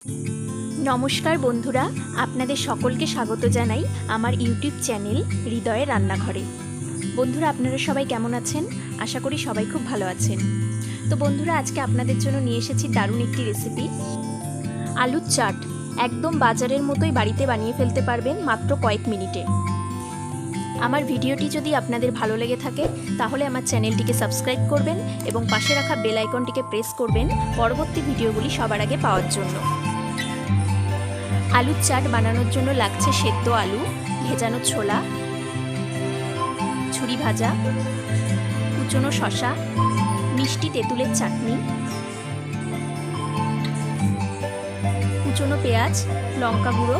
নমস্কার বন্ধুরা, আপনাদের সকলকে স্বাগত জানাই আমার ইউটিউব চ্যানেল হৃদয়ের রান্নাঘরে। বন্ধুরা, আপনারা সবাই কেমন আছেন? আশা করি সবাই খুব ভালো আছেন। তো বন্ধুরা, আজকে আপনাদের জন্য নিয়ে এসেছি দারুণ একটি রেসিপি, আলুর চাট। একদম বাজারের মতোই বাড়িতে বানিয়ে ফেলতে পারবেন মাত্র কয়েক মিনিটে। আমার ভিডিওটি যদি আপনাদের ভালো লেগে থাকে তাহলে আমার চ্যানেলটিকে সাবস্ক্রাইব করবেন এবং পাশে রাখা বেল আইকনটিকে প্রেস করবেন পরবর্তী ভিডিওগুলি সবার আগে পাওয়ার জন্য। আলুর চাট বানানোর জন্য লাগছে সেদ্ধ আলু, ভেজানো ছোলা, ঝুরি ভাজা, কুচনো শসা, মিষ্টি তেঁতুলের চাটনি, কুচনো পেঁয়াজ, লঙ্কা গুঁড়ো,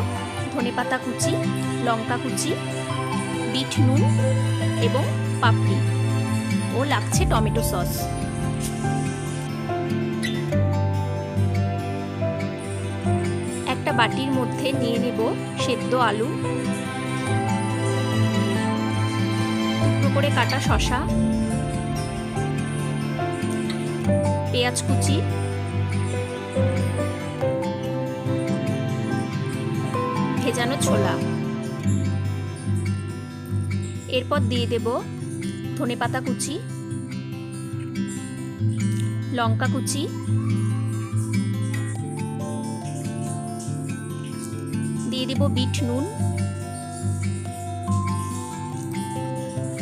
ধনেপাতা কুচি, লঙ্কা কুচি, বিট নুন এবং পাপড়ি, ও লাগছে টমেটো সস। একটা বাটির মধ্যে নিয়ে নেব সেদ্ধ আলু, টুকরো করে কাটা শসা, পেঁয়াজ কুচি, ভেজানো ছোলা। এরপর দিয়ে দেব ধনেপাতা কুচি, লঙ্কা কুচি, দিয়ে দেব বিট নুন,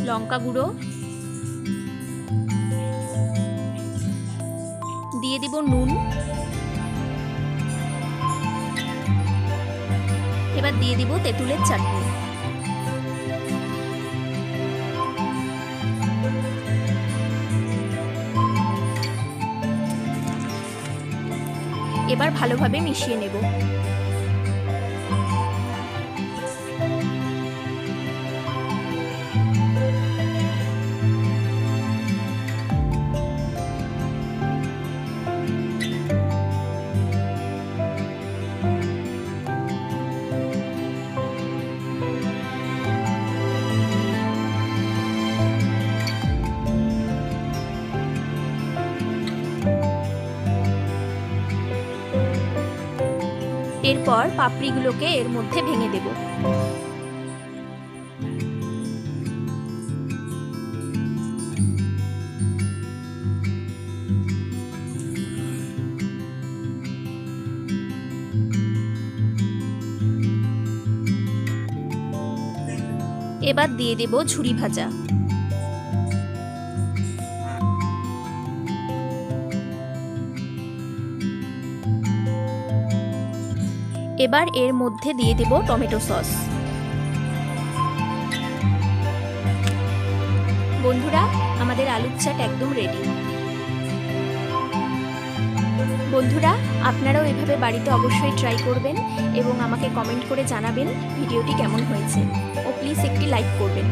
লঙ্কা গুঁড়ো, দিয়ে দেব নুন। এবার দিয়ে দেব তেঁতুলের চাটনি। এবার ভালোভাবে মিশিয়ে নেব। এরপর পাপড়িগুলোকে এর মধ্যে ভেঙে দেব। এবার দিয়ে দেব ঝুরি ভাজা। এবার এর মধ্যে দিয়ে দেব টমেটো সস। বন্ধুরা, আমাদের আলুর চাট একদম রেডি। বন্ধুরা, আপনারাও এভাবে বাড়িতে অবশ্যই ট্রাই করবেন এবং আমাকে কমেন্ট করে জানাবেন ভিডিওটি কেমন হয়েছে, ও প্লিজ একটি লাইক করবেন।